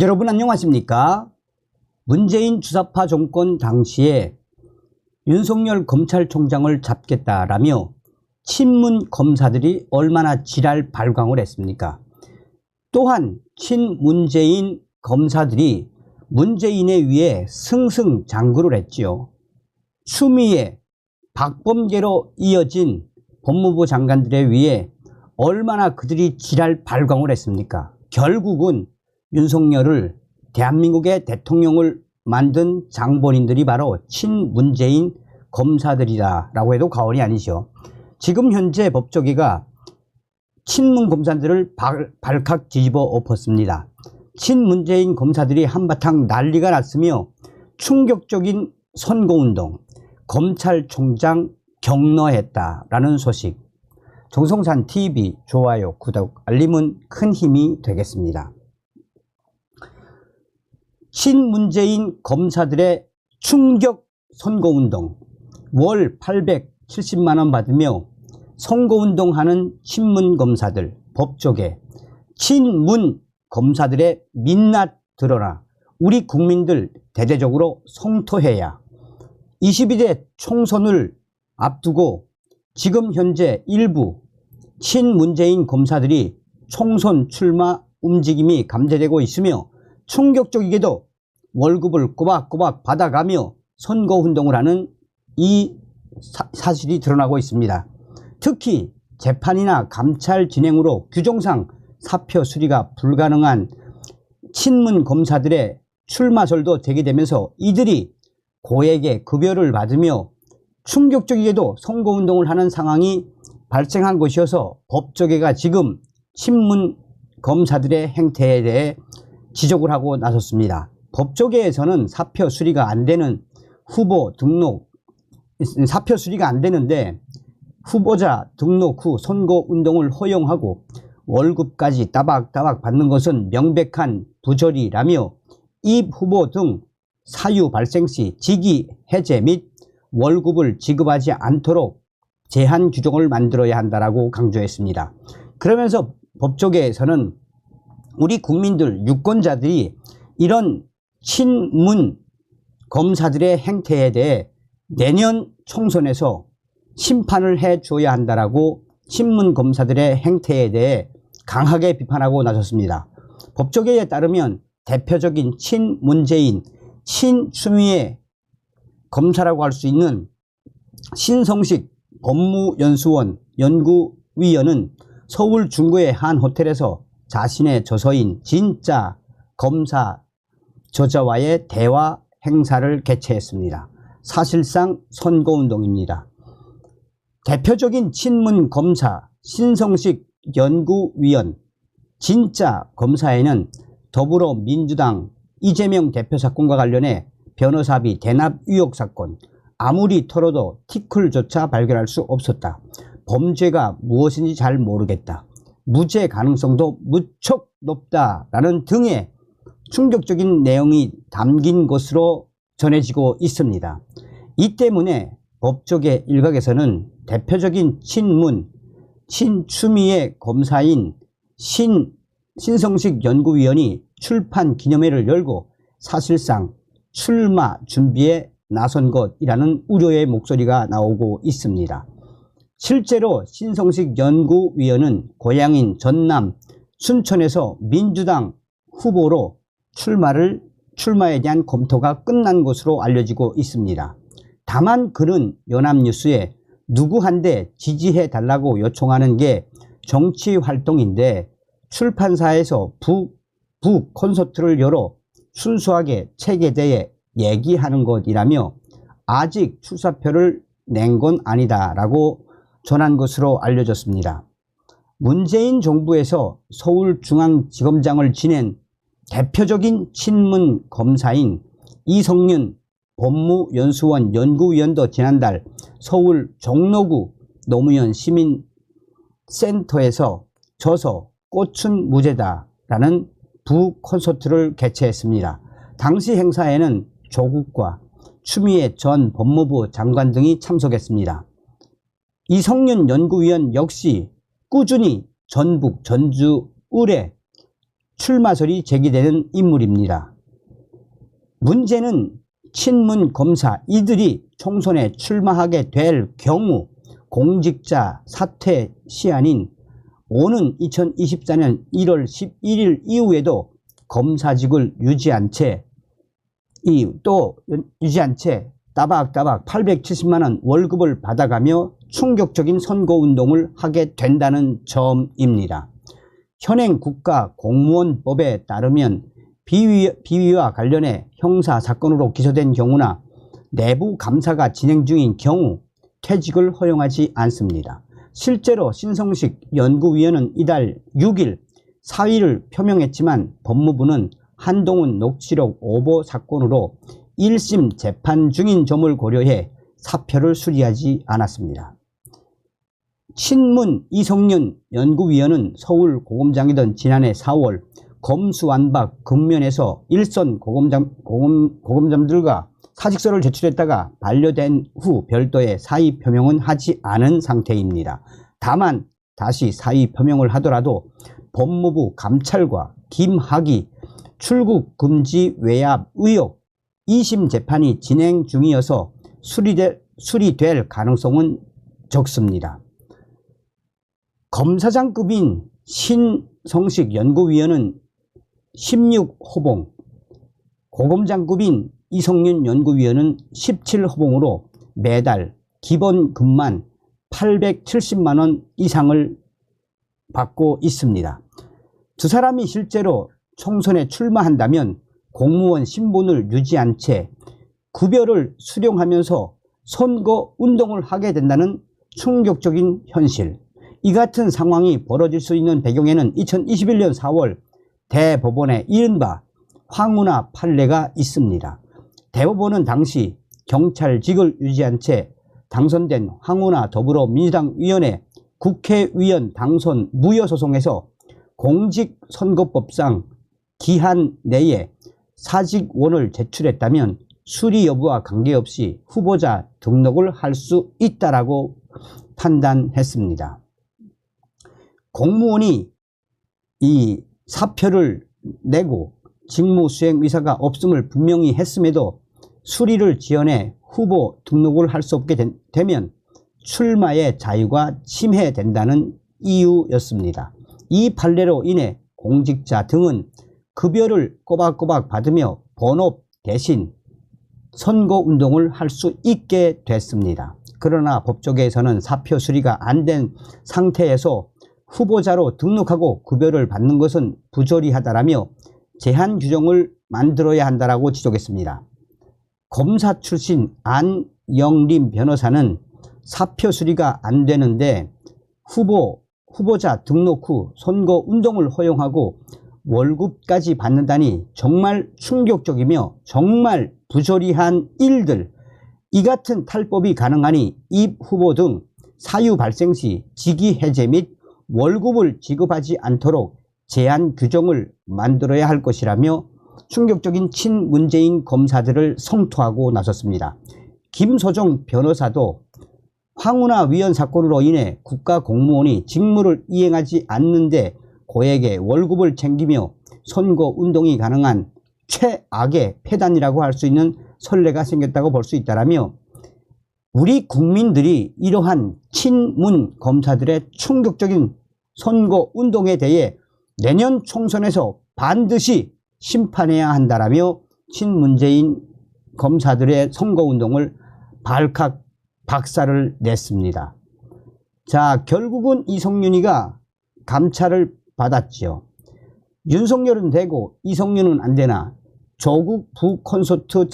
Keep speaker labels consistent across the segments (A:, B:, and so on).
A: 여러분 안녕하십니까? 문재인 주사파 정권 당시에 윤석열 검찰총장을 잡겠다라며 친문 검사들이 얼마나 지랄 발광을 했습니까? 또한 친문재인 검사들이 문재인에 위해 승승장구를 했지요. 추미애, 박범계로 이어진 법무부 장관들에 위해 얼마나 그들이 지랄 발광을 했습니까? 결국은 윤석열을 대한민국의 대통령을 만든 장본인들이 바로 친문재인 검사들이다라고 해도 과언이 아니죠. 지금 현재 법조계가 친문 검사들을 발칵 뒤집어 엎었습니다. 친문재인 검사들이 한바탕 난리가 났으며 충격적인 선거운동, 검찰총장 격노했다라는 소식. 정성산TV 좋아요, 구독, 알림은 큰 힘이 되겠습니다. 친문재인 검사들의 충격 선거운동, 월 870만원 받으며 선거운동하는 친문검사들, 법조계, 친문 검사들의 민낯 드러나 우리 국민들 대대적으로 성토해야 22대 총선을 앞두고 지금 현재 일부 친문재인 검사들이 총선 출마 움직임이 감지되고 있으며 충격적이게도 월급을 꼬박꼬박 받아가며 선거운동을 하는 이 사실이 드러나고 있습니다. 특히 재판이나 감찰 진행으로 규정상 사표 수리가 불가능한 친문 검사들의 출마설도 제기되면서 이들이 고액의 급여를 받으며 충격적이게도 선거운동을 하는 상황이 발생한 것이어서 법조계가 지금 친문 검사들의 행태에 대해 지적을 하고 나섰습니다. 법조계에서는 사표 수리가 안 되는 후보 등록, 사표 수리가 안 되는데 후보자 등록 후 선거운동을 허용하고 월급까지 따박따박 받는 것은 명백한 부조리라며 이 후보 등 사유 발생 시 직위 해제 및 월급을 지급하지 않도록 제한 규정을 만들어야 한다라고 강조했습니다. 그러면서 법조계에서는 우리 국민들 유권자들이 이런 친문 검사들의 행태에 대해 내년 총선에서 심판을 해줘야 한다라고 친문 검사들의 행태에 대해 강하게 비판하고 나섰습니다. 법조계에 따르면 대표적인 친문재인, 친추미애 검사라고 할 수 있는 신성식 법무연수원 연구위원은 서울 중구의 한 호텔에서 자신의 저서인 진짜 검사 저자와의 대화 행사를 개최했습니다. 사실상 선거운동입니다. 대표적인 친문 검사 신성식 연구위원 진짜 검사에는 더불어민주당 이재명 대표 사건과 관련해 변호사비 대납 의혹 사건, 아무리 털어도 티클조차 발견할 수 없었다. 범죄가 무엇인지 잘 모르겠다. 무죄 가능성도 무척 높다라는 등의 충격적인 내용이 담긴 것으로 전해지고 있습니다. 이 때문에 법조계 일각에서는 대표적인 친문, 친추미애 검사인 신성식 연구위원이 출판 기념회를 열고 사실상 출마 준비에 나선 것이라는 우려의 목소리가 나오고 있습니다. 실제로 신성식 연구위원은 고향인 전남 순천에서 민주당 후보로 출마에 대한 검토가 끝난 것으로 알려지고 있습니다. 다만 그는 연합뉴스에 누구한테 지지해 달라고 요청하는 게 정치활동인데 출판사에서 북 콘서트를 열어 순수하게 책에 대해 얘기하는 것이라며 아직 출사표를 낸 건 아니다라고 전한 것으로 알려졌습니다. 문재인 정부에서 서울중앙지검장을 지낸 대표적인 친문 검사인 이성윤 법무연수원 연구위원도 지난달 서울 종로구 노무현 시민센터에서 저서 꽃은 무죄다라는 부콘서트를 개최했습니다. 당시 행사에는 조국과 추미애 전 법무부 장관 등이 참석했습니다. 이성윤 연구위원 역시 꾸준히 전북, 전주, 의뢰 출마설이 제기되는 인물입니다. 문제는 친문 검사 이들이 총선에 출마하게 될 경우 공직자 사퇴 시한인 오는 2024년 1월 11일 이후에도 검사직을 유지한 채 따박따박 870만원 월급을 받아가며 충격적인 선거운동을 하게 된다는 점입니다. 현행 국가공무원법에 따르면 비위와 관련해 형사사건으로 기소된 경우나 내부 감사가 진행 중인 경우 퇴직을 허용하지 않습니다. 실제로 신성식 연구위원은 이달 6일 사의를 표명했지만 법무부는 한동훈 녹취록 오보 사건으로 1심 재판 중인 점을 고려해 사표를 수리하지 않았습니다. 친문 이성윤 연구위원은 서울고검장이던 지난해 4월 검수완박 국면에서 일선 고검장들과 사직서를 제출했다가 반려된 후 별도의 사의 표명은 하지 않은 상태입니다. 다만 다시 사의 표명을 하더라도 법무부 감찰과 김학의 출국 금지 외압 의혹 2심 재판이 진행 중이어서 수리될 가능성은 적습니다. 검사장급인 신성식 연구위원은 16호봉, 고검장급인 이성윤 연구위원은 17호봉으로 매달 기본급만 870만원 이상을 받고 있습니다. 두 사람이 실제로 총선에 출마한다면 공무원 신분을 유지한 채 급여를 수령하면서 선거 운동을 하게 된다는 충격적인 현실. 이 같은 상황이 벌어질 수 있는 배경에는 2021년 4월 대법원의 이른바 황운하 판례가 있습니다. 대법원은 당시 경찰직을 유지한 채 당선된 황운하 더불어민주당 위원의 국회의원 당선 무효소송에서 공직선거법상 기한 내에 사직원을 제출했다면 수리 여부와 관계없이 후보자 등록을 할 수 있다라고 판단했습니다. 공무원이 이 사표를 내고 직무 수행 의사가 없음을 분명히 했음에도 수리를 지연해 후보 등록을 할 수 없게 되면 출마의 자유가 침해된다는 이유였습니다. 이 판례로 인해 공직자 등은 급여를 꼬박꼬박 받으며 본업 대신 선거운동을 할 수 있게 됐습니다. 그러나 법조계에서는 사표 수리가 안 된 상태에서 후보자로 등록하고 급여를 받는 것은 부조리하다라며 제한 규정을 만들어야 한다라고 지적했습니다. 검사 출신 안영림 변호사는 사표 수리가 안 되는데 후보자 등록 후 선거운동을 허용하고 월급까지 받는다니 정말 충격적이며 정말 부조리한 일들. 이 같은 탈법이 가능하니 이 후보 등 사유 발생 시 직위 해제 및 월급을 지급하지 않도록 제한 규정을 만들어야 할 것이라며 충격적인 친문재인 검사들을 성토하고 나섰습니다. 김소정 변호사도 황운하 위원 사건으로 인해 국가공무원이 직무를 이행하지 않는데 고액의 월급을 챙기며 선거운동이 가능한 최악의 폐단이라고 할 수 있는 선례가 생겼다고 볼 수 있다라며 우리 국민들이 이러한 친문 검사들의 충격적인 선거운동에 대해 내년 총선에서 반드시 심판해야 한다라며 친문재인 검사들의 선거운동을 발칵 박살을 냈습니다. 자, 결국은 이성윤이가 감찰을 받았지요. 윤석열은 되고 이성윤은 안 되나. 조국 부콘서트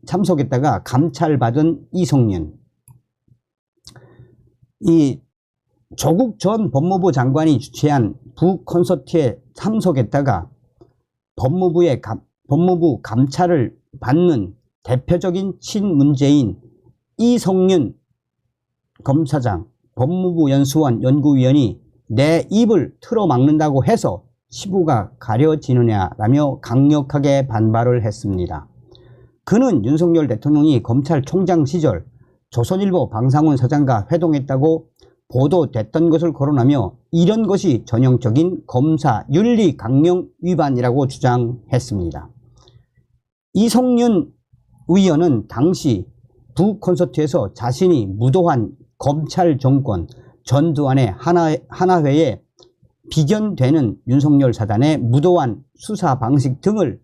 A: 참석했다가 감찰받은 이성윤. 이 조국 전 법무부 장관이 주최한 부콘서트에 참석했다가 법무부 감찰을 받는 대표적인 친문재인 이성윤 검사장, 법무부 연수원 연구위원이 내 입을 틀어막는다고 해서 치부가 가려지느냐라며 강력하게 반발을 했습니다. 그는 윤석열 대통령이 검찰총장 시절 조선일보 방상훈 사장과 회동했다고 보도됐던 것을 거론하며 이런 것이 전형적인 검사 윤리 강령 위반이라고 주장했습니다. 이성윤 의원은 당시 부 콘서트에서 자신이 무도한 검찰 정권 전두환의 하나회에 비견되는 윤석열 사단의 무도한 수사 방식 등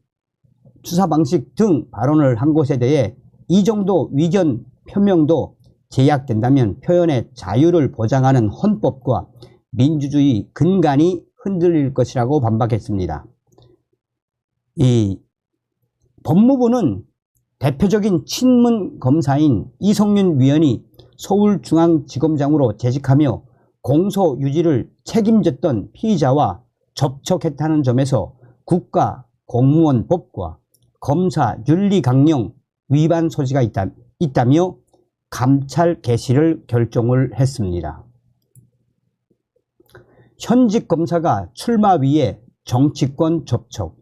A: 발언을 한 것에 대해 이 정도 위견 표명도 제약된다면 표현의 자유를 보장하는 헌법과 민주주의 근간이 흔들릴 것이라고 반박했습니다. 이 법무부는 대표적인 친문 검사인 이성윤 위원이 서울중앙지검장으로 재직하며 공소 유지를 책임졌던 피의자와 접촉했다는 점에서 국가공무원법과 검사 윤리강령 위반 소지가 있다며 감찰 개시를 결정을 했습니다. 현직 검사가 출마 위에 정치권 접촉,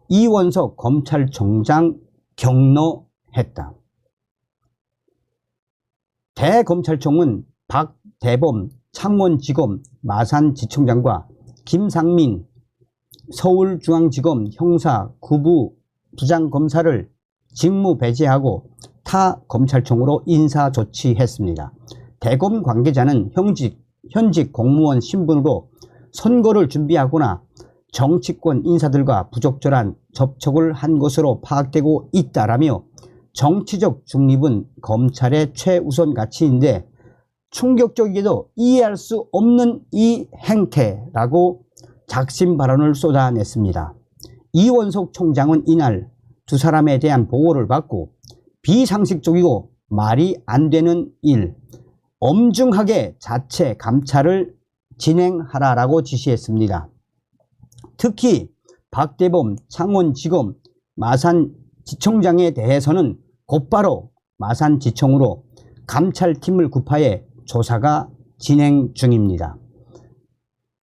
A: 이원석 검찰총장 경로했다. 대검찰청은 박대범 창원지검 마산지청장과 김상민 서울중앙지검 형사 9부 부장검사를 직무 배제하고 타 검찰청으로 인사조치했습니다. 대검 관계자는 현직 공무원 신분으로 선거를 준비하거나 정치권 인사들과 부적절한 접촉을 한 것으로 파악되고 있다라며 정치적 중립은 검찰의 최우선 가치인데 충격적이게도 이해할 수 없는 이 행태라고 작심 발언을 쏟아냈습니다. 이원석 총장은 이날 두 사람에 대한 보고를 받고 비상식적이고 말이 안 되는 일, 엄중하게 자체 감찰을 진행하라라고 지시했습니다. 특히 박대범 창원지검 마산지청장에 대해서는 곧바로 마산지청으로 감찰팀을 구파해 조사가 진행 중입니다.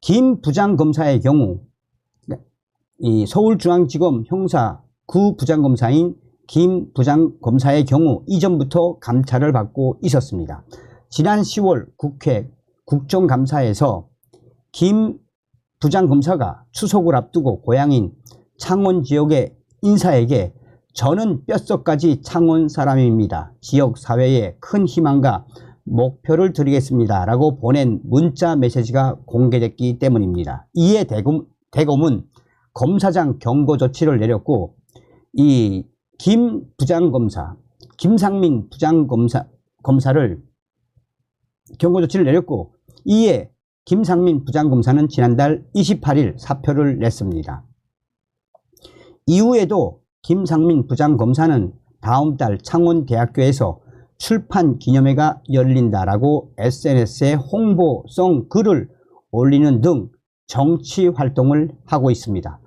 A: 김 부장검사의 경우 이 서울중앙지검 형사 9 부장검사인 김 부장검사의 경우 이전부터 감찰을 받고 있었습니다. 지난 10월 국회 국정감사에서 김 부장검사가 추석을 앞두고 고향인 창원 지역의 인사에게 저는 뼛속까지 창원 사람입니다. 지역사회에 큰 희망과 목표를 드리겠습니다. 라고 보낸 문자 메시지가 공개됐기 때문입니다. 이에 대검은 검사장 경고 조치를 내렸고 이 김 부장검사, 김상민 부장검사를 경고 조치를 내렸고 이에 김상민 부장검사는 지난달 28일 사표를 냈습니다. 이후에도 김상민 부장검사는 다음 달 창원대학교에서 출판 기념회가 열린다라고 SNS에 홍보성 글을 올리는 등 정치 활동을 하고 있습니다.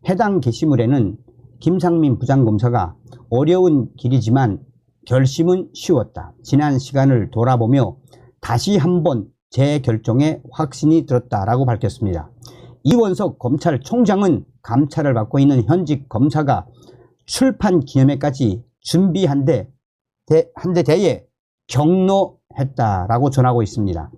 A: 해당 게시물에는 김상민 부장검사가 어려운 길이지만 결심은 쉬웠다. 지난 시간을 돌아보며 다시 한번 제 결정에 확신이 들었다라고 밝혔습니다. 이원석 검찰총장은 감찰을 받고 있는 현직 검사가 출판 기념회까지 준비한 데 대해 경로했다라고 전하고 있습니다.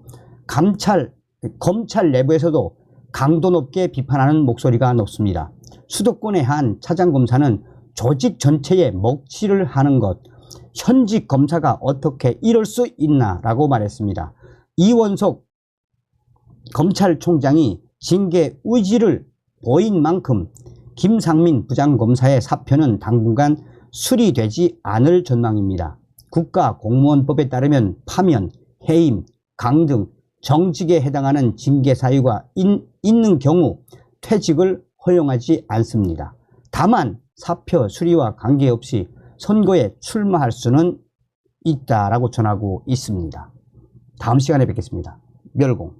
A: 검찰 내부에서도 강도 높게 비판하는 목소리가 높습니다. 수도권의 한 차장검사는 조직 전체에 먹칠을 하는 것, 현직 검사가 어떻게 이럴 수 있나라고 말했습니다. 이원석 검찰총장이 징계 의지를 보인 만큼 김상민 부장검사의 사표는 당분간 수리되지 않을 전망입니다. 국가공무원법에 따르면 파면, 해임, 강등, 정직에 해당하는 징계 사유가 있는 경우 퇴직을 허용하지 않습니다. 다만 사표 수리와 관계없이 선거에 출마할 수는 있다라고 전하고 있습니다. 다음 시간에 뵙겠습니다. 멸공.